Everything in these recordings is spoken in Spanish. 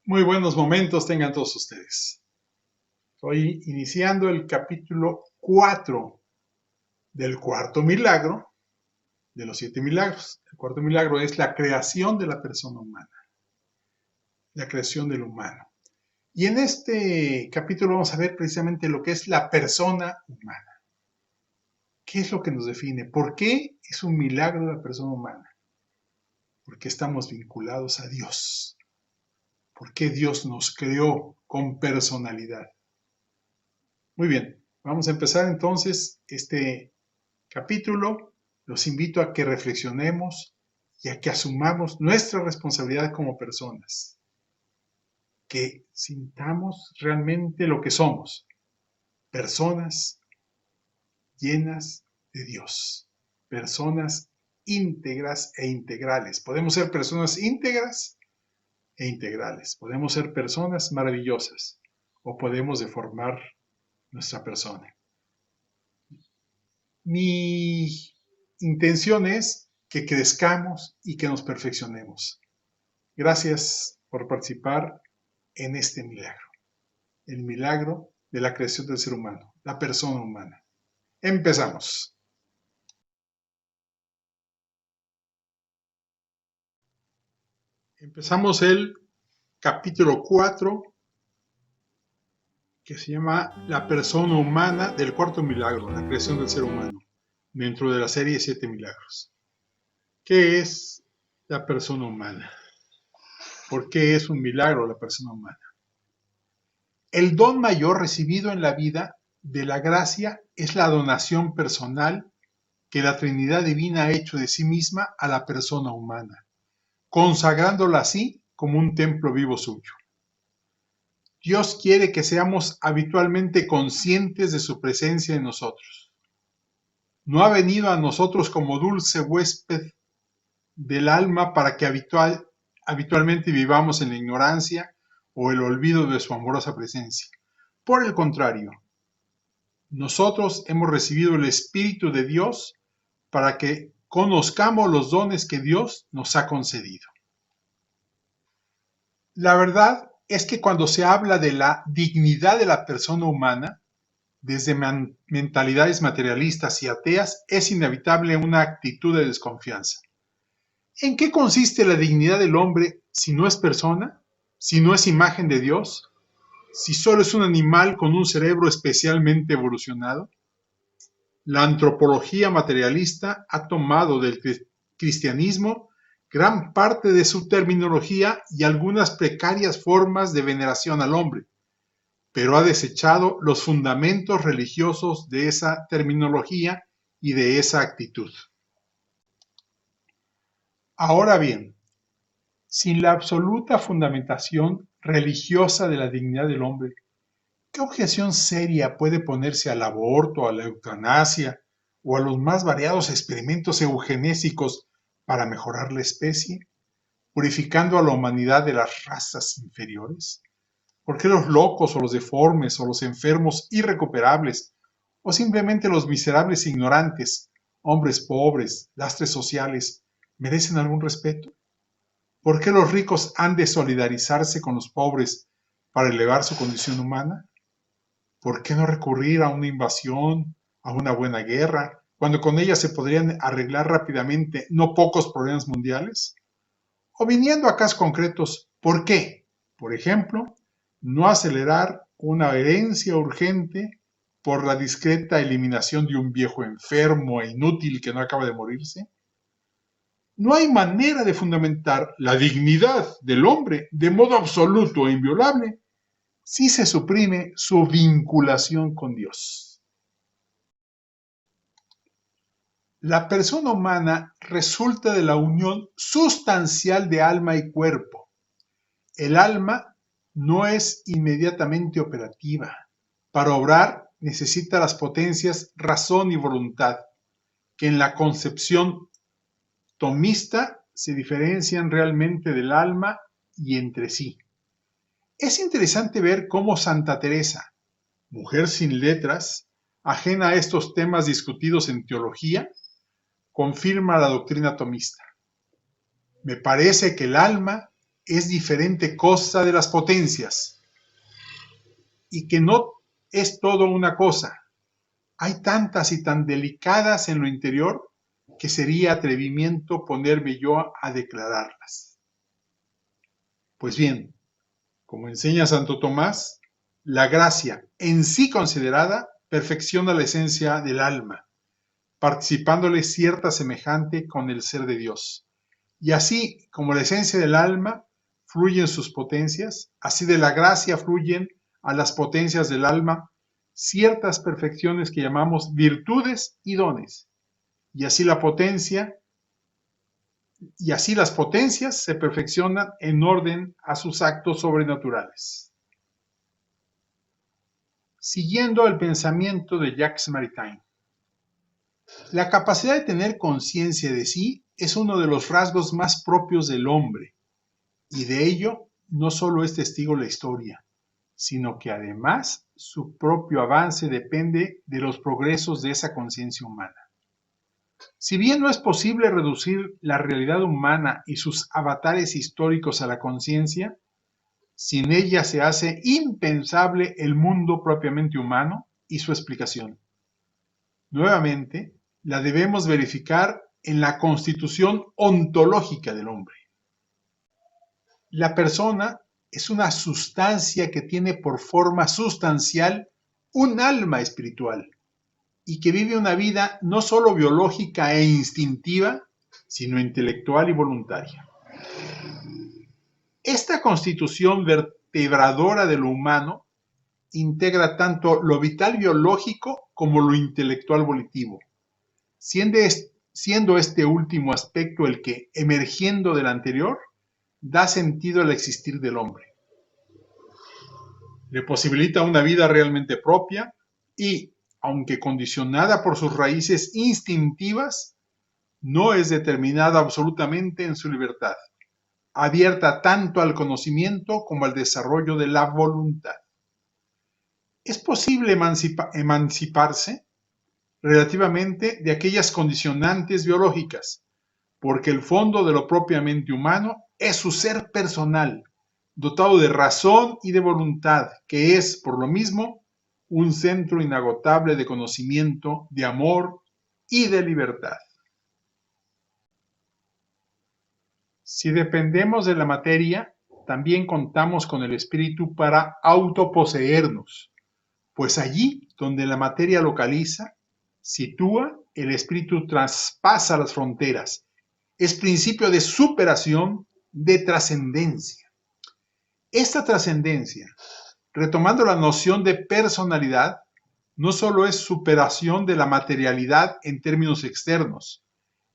Muy buenos momentos tengan todos ustedes. Estoy iniciando el capítulo 4 del cuarto milagro de los 7 milagros. El cuarto milagro es la creación de la persona humana, la creación del humano. Y en este capítulo vamos a ver precisamente lo que es la persona humana. ¿Qué es lo que nos define? ¿Por qué es un milagro la persona humana? Porque estamos vinculados a Dios. ¿Por qué Dios nos creó con personalidad? Muy bien, vamos a empezar entonces este capítulo. Los invito a que reflexionemos y a que asumamos nuestra responsabilidad como personas, que sintamos realmente lo que somos, personas llenas de Dios, personas íntegras e integrales. Podemos ser personas íntegras e integrales, podemos ser personas maravillosas o podemos deformar nuestra persona. Mi intención es que crezcamos y que nos perfeccionemos. Gracias por participar en este milagro, el milagro de la creación del ser humano, la persona humana. Empezamos. Empezamos el capítulo 4, que se llama La persona humana del cuarto milagro, la creación del ser humano, dentro de la serie 7 milagros. ¿Qué es la persona humana? ¿Por qué es un milagro la persona humana? El don mayor recibido en la vida de la gracia es la donación personal que la Trinidad Divina ha hecho de sí misma a la persona humana, consagrándola así como un templo vivo suyo. Dios quiere que seamos habitualmente conscientes de su presencia en nosotros. No ha venido a nosotros como dulce huésped del alma para que habitualmente vivamos en la ignorancia o el olvido de su amorosa presencia. Por el contrario, nosotros hemos recibido el Espíritu de Dios para que conozcamos los dones que Dios nos ha concedido. La verdad es que cuando se habla de la dignidad de la persona humana, desde mentalidades materialistas y ateas, es inevitable una actitud de desconfianza. ¿En qué consiste la dignidad del hombre si no es persona? ¿Si no es imagen de Dios? ¿Si solo es un animal con un cerebro especialmente evolucionado? La antropología materialista ha tomado del cristianismo gran parte de su terminología y algunas precarias formas de veneración al hombre, pero ha desechado los fundamentos religiosos de esa terminología y de esa actitud. Ahora bien, sin la absoluta fundamentación religiosa de la dignidad del hombre, ¿qué objeción seria puede ponerse al aborto, a la eutanasia o a los más variados experimentos eugenésicos para mejorar la especie, purificando a la humanidad de las razas inferiores? ¿Por qué los locos o los deformes o los enfermos irrecuperables o simplemente los miserables ignorantes, hombres pobres, lastres sociales, merecen algún respeto? ¿Por qué los ricos han de solidarizarse con los pobres para elevar su condición humana? ¿Por qué no recurrir a una invasión, a una buena guerra, cuando con ella se podrían arreglar rápidamente no pocos problemas mundiales? O viniendo a casos concretos, ¿por qué? Por ejemplo, no acelerar una herencia urgente por la discreta eliminación de un viejo enfermo e inútil que no acaba de morirse. No hay manera de fundamentar la dignidad del hombre de modo absoluto e inviolable si se suprime su vinculación con Dios. La persona humana resulta de la unión sustancial de alma y cuerpo. El alma no es inmediatamente operativa. Para obrar necesita las potencias razón y voluntad, que en la concepción tomista se diferencian realmente del alma y entre sí. Es interesante ver cómo Santa Teresa, mujer sin letras, ajena a estos temas discutidos en teología, confirma la doctrina tomista. Me parece que el alma es diferente cosa de las potencias y que no es todo una cosa. Hay tantas y tan delicadas en lo interior que sería atrevimiento ponerme yo a declararlas. Pues bien, como enseña Santo Tomás, la gracia en sí considerada perfecciona la esencia del alma, participándole cierta semejante con el ser de Dios. Y así como la esencia del alma fluye en sus potencias, así de la gracia fluyen a las potencias del alma ciertas perfecciones que llamamos virtudes y dones. Y así las potencias se perfeccionan en orden a sus actos sobrenaturales. Siguiendo el pensamiento de Jacques Maritain, la capacidad de tener conciencia de sí es uno de los rasgos más propios del hombre, y de ello no solo es testigo la historia, sino que además su propio avance depende de los progresos de esa conciencia humana. Si bien no es posible reducir la realidad humana y sus avatares históricos a la conciencia, sin ella se hace impensable el mundo propiamente humano y su explicación. Nuevamente, la debemos verificar en la constitución ontológica del hombre. La persona es una sustancia que tiene por forma sustancial un alma espiritual y que vive una vida no solo biológica e instintiva, sino intelectual y voluntaria. Esta constitución vertebradora de lo humano integra tanto lo vital biológico como lo intelectual volitivo, siendo este último aspecto el que, emergiendo del anterior, da sentido al existir del hombre. Le posibilita una vida realmente propia y, aunque condicionada por sus raíces instintivas, no es determinada absolutamente en su libertad, abierta tanto al conocimiento como al desarrollo de la voluntad. ¿Es posible emanciparse relativamente de aquellas condicionantes biológicas? Porque el fondo de lo propiamente humano es su ser personal, dotado de razón y de voluntad, que es, por lo mismo, un centro inagotable de conocimiento, de amor y de libertad. Si dependemos de la materia, también contamos con el espíritu para autoposeernos, pues allí donde la materia localiza, sitúa, el espíritu traspasa las fronteras. Es principio de superación, de trascendencia. Esta trascendencia, retomando la noción de personalidad, no solo es superación de la materialidad en términos externos,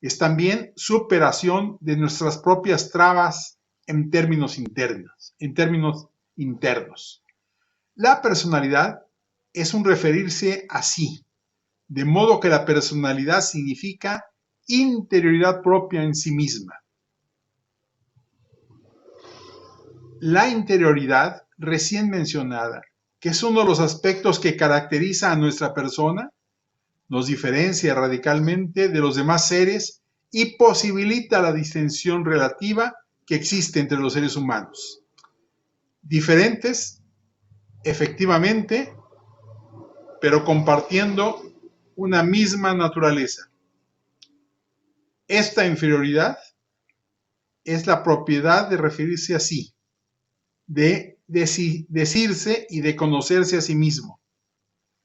es también superación de nuestras propias trabas en términos internos. La personalidad es un referirse a sí, de modo que la personalidad significa interioridad propia en sí misma. La interioridad recién mencionada, que es uno de los aspectos que caracteriza a nuestra persona, nos diferencia radicalmente de los demás seres y posibilita la distinción relativa que existe entre los seres humanos. Diferentes, efectivamente, pero compartiendo una misma naturaleza. Esta inferioridad es la propiedad de referirse a sí, de decirse y de conocerse a sí mismo.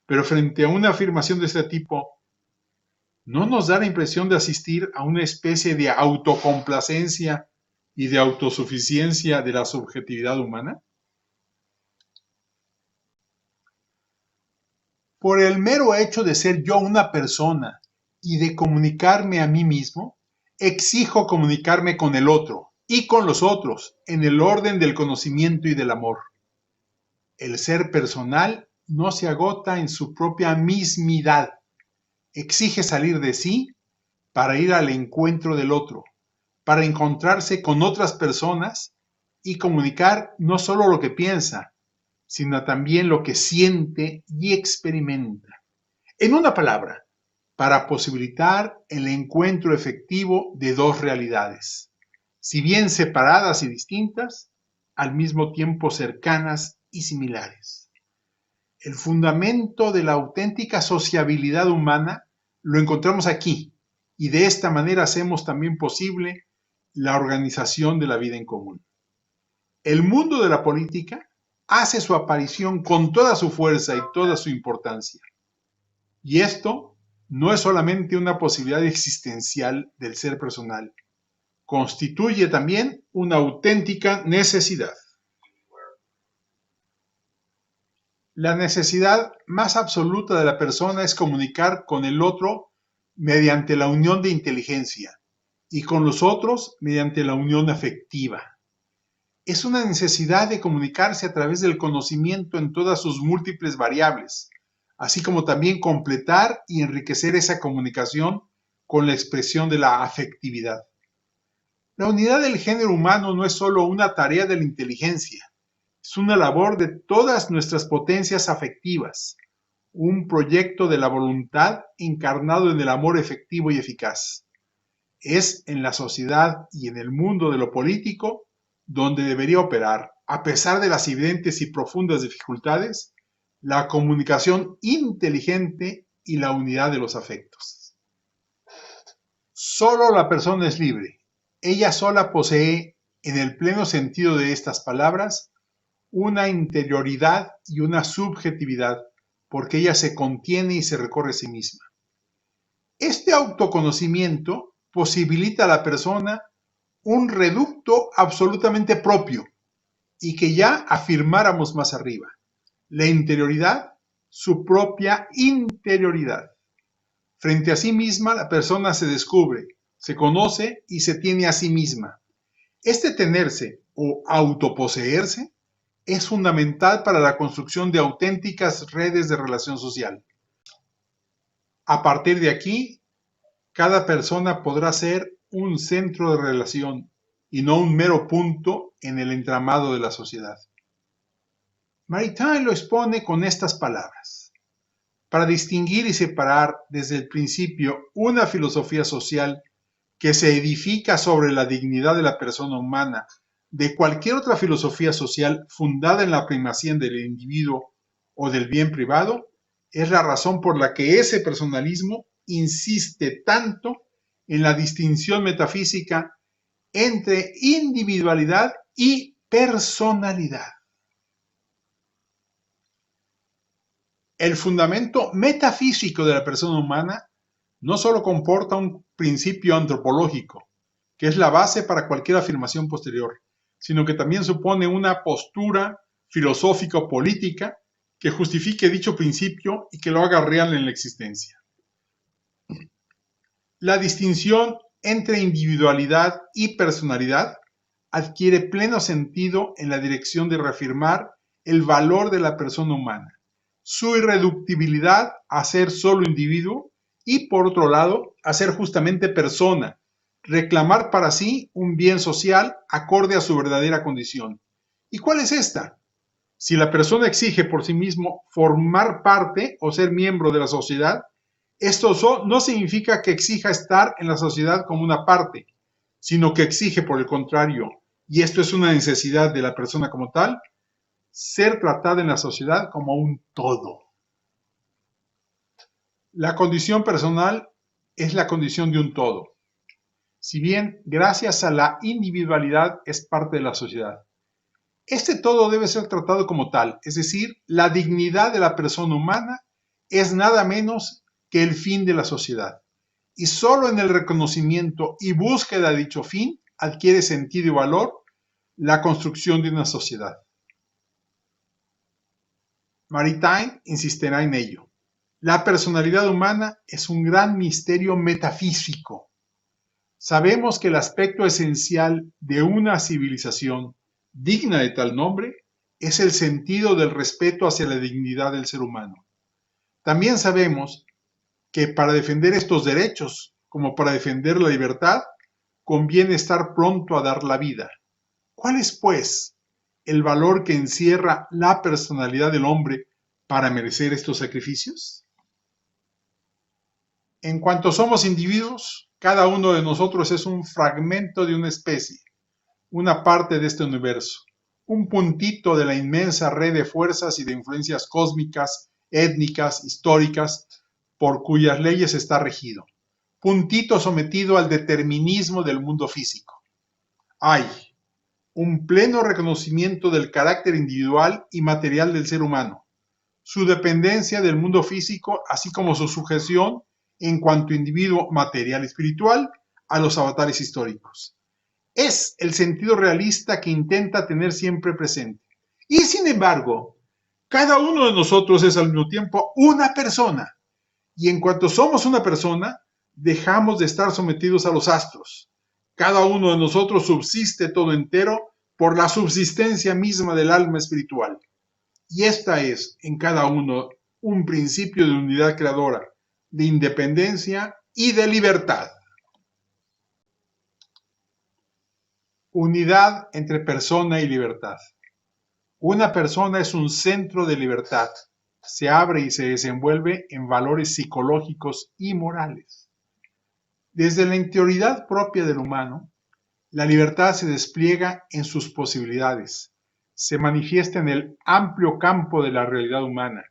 Pero frente a una afirmación de este tipo, ¿no nos da la impresión de asistir a una especie de autocomplacencia y de autosuficiencia de la subjetividad humana? Por el mero hecho de ser yo una persona y de comunicarme a mí mismo, exijo comunicarme con el otro y con los otros en el orden del conocimiento y del amor. El ser personal no se agota en su propia mismidad, exige salir de sí para ir al encuentro del otro, para encontrarse con otras personas y comunicar no solo lo que piensa, sino también lo que siente y experimenta. En una palabra, para posibilitar el encuentro efectivo de dos realidades, si bien separadas y distintas, al mismo tiempo cercanas y similares. El fundamento de la auténtica sociabilidad humana lo encontramos aquí, y de esta manera hacemos también posible la organización de la vida en común. El mundo de la política hace su aparición con toda su fuerza y toda su importancia. Y esto no es solamente una posibilidad existencial del ser personal, constituye también una auténtica necesidad. La necesidad más absoluta de la persona es comunicar con el otro mediante la unión de inteligencia y con los otros mediante la unión afectiva. Es una necesidad de comunicarse a través del conocimiento en todas sus múltiples variables, así como también completar y enriquecer esa comunicación con la expresión de la afectividad. La unidad del género humano no es solo una tarea de la inteligencia, es una labor de todas nuestras potencias afectivas, un proyecto de la voluntad encarnado en el amor efectivo y eficaz. Es en la sociedad y en el mundo de lo político donde debería operar, a pesar de las evidentes y profundas dificultades, la comunicación inteligente y la unidad de los afectos. Solo la persona es libre. Ella sola posee, en el pleno sentido de estas palabras, una interioridad y una subjetividad, porque ella se contiene y se recorre a sí misma. Este autoconocimiento posibilita a la persona un reducto absolutamente propio y que ya afirmáramos más arriba. La interioridad, su propia interioridad. Frente a sí misma, la persona se descubre, se conoce y se tiene a sí misma. Este tenerse o autoposeerse es fundamental para la construcción de auténticas redes de relación social. A partir de aquí, cada persona podrá ser un centro de relación y no un mero punto en el entramado de la sociedad. Maritain lo expone con estas palabras. Para distinguir y separar desde el principio una filosofía social que se edifica sobre la dignidad de la persona humana de cualquier otra filosofía social fundada en la primacía del individuo o del bien privado, es la razón por la que ese personalismo insiste tanto en la distinción metafísica entre individualidad y personalidad. El fundamento metafísico de la persona humana no solo comporta un principio antropológico, que es la base para cualquier afirmación posterior, sino que también supone una postura filosófica o política que justifique dicho principio y que lo haga real en la existencia. La distinción entre individualidad y personalidad adquiere pleno sentido en la dirección de reafirmar el valor de la persona humana, su irreductibilidad a ser solo individuo y, por otro lado, a ser justamente persona, reclamar para sí un bien social acorde a su verdadera condición. ¿Y cuál es esta? Si la persona exige por sí mismo formar parte o ser miembro de la sociedad, esto no significa que exija estar en la sociedad como una parte, sino que exige, por el contrario, y esto es una necesidad de la persona como tal, ser tratada en la sociedad como un todo. La condición personal es la condición de un todo. Si bien, gracias a la individualidad, es parte de la sociedad. Este todo debe ser tratado como tal, es decir, la dignidad de la persona humana es nada menos que el fin de la sociedad. Y solo en el reconocimiento y búsqueda de dicho fin adquiere sentido y valor la construcción de una sociedad. Maritain insistirá en ello. La personalidad humana es un gran misterio metafísico. Sabemos que el aspecto esencial de una civilización digna de tal nombre es el sentido del respeto hacia la dignidad del ser humano. También sabemos que para defender estos derechos, como para defender la libertad, conviene estar pronto a dar la vida. ¿Cuál es, pues, el valor que encierra la personalidad del hombre para merecer estos sacrificios? En cuanto somos individuos, cada uno de nosotros es un fragmento de una especie. una parte de este universo, un puntito de la inmensa red de fuerzas y de influencias cósmicas, étnicas, históricas, por cuyas leyes está regido. Puntito sometido al determinismo del mundo físico. Hay un pleno reconocimiento del carácter individual y material del ser humano, su dependencia del mundo físico, así como su sujeción en cuanto individuo material y espiritual a los avatares históricos. Es el sentido realista que intenta tener siempre presente. Y sin embargo, cada uno de nosotros es al mismo tiempo una persona. Y en cuanto somos una persona, dejamos de estar sometidos a los astros. Cada uno de nosotros subsiste todo entero por la subsistencia misma del alma espiritual. Y esta es, en cada uno, un principio de unidad creadora, de independencia y de libertad. Unidad entre persona y libertad. Una persona es un centro de libertad. Se abre y se desenvuelve en valores psicológicos y morales. Desde la interioridad propia del humano, la libertad se despliega en sus posibilidades, se manifiesta en el amplio campo de la realidad humana,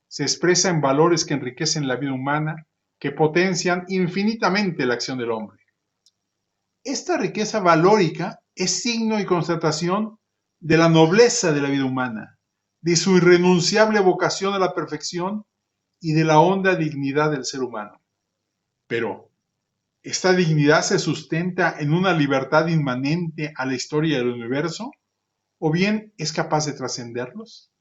se expresa en valores que enriquecen la vida humana, que potencian infinitamente la acción del hombre. Esta riqueza valórica es signo y constatación de la nobleza de la vida humana, de su irrenunciable vocación a la perfección y de la honda dignidad del ser humano. Pero, ¿esta dignidad se sustenta en una libertad inmanente a la historia del universo? ¿O bien es capaz de trascenderlos?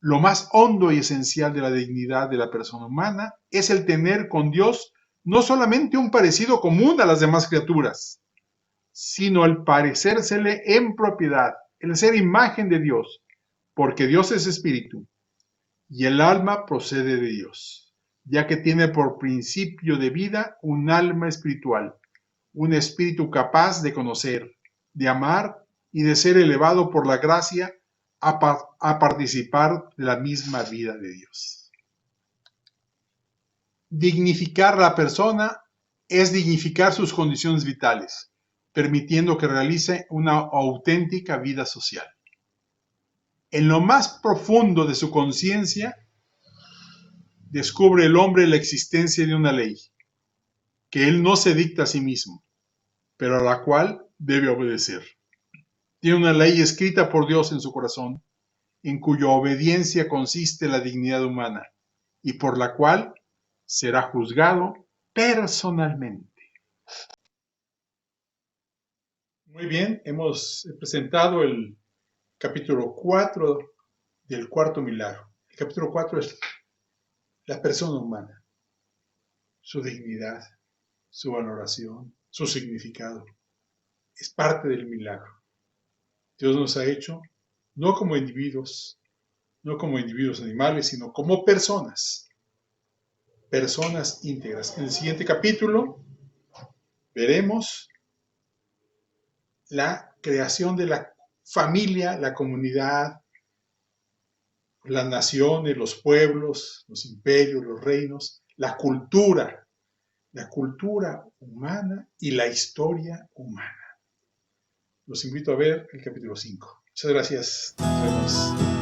Lo más hondo y esencial de la dignidad de la persona humana es el tener con Dios no solamente un parecido común a las demás criaturas, sino el parecérsele en propiedad, el ser imagen de Dios, porque Dios es espíritu y el alma procede de Dios, ya que tiene por principio de vida un alma espiritual, un espíritu capaz de conocer, de amar y de ser elevado por la gracia a participar de la misma vida de Dios. Dignificar a la persona es dignificar sus condiciones vitales, permitiendo que realice una auténtica vida social. En lo más profundo de su conciencia, descubre el hombre la existencia de una ley, que él no se dicta a sí mismo, pero a la cual debe obedecer. Tiene una ley escrita por Dios en su corazón, en cuya obediencia consiste la dignidad humana, y por la cual será juzgado personalmente. Muy bien, hemos presentado el capítulo 4 del cuarto milagro. El capítulo 4 es la persona humana, su dignidad, su valoración, su significado. Es parte del milagro. Dios nos ha hecho no como individuos, no como individuos animales, sino como personas íntegras. En el siguiente capítulo veremos la creación de la familia, la comunidad, las naciones, los pueblos, los imperios, los reinos, la cultura humana y la historia humana. Los invito a ver el capítulo 5. Muchas gracias. Nos vemos.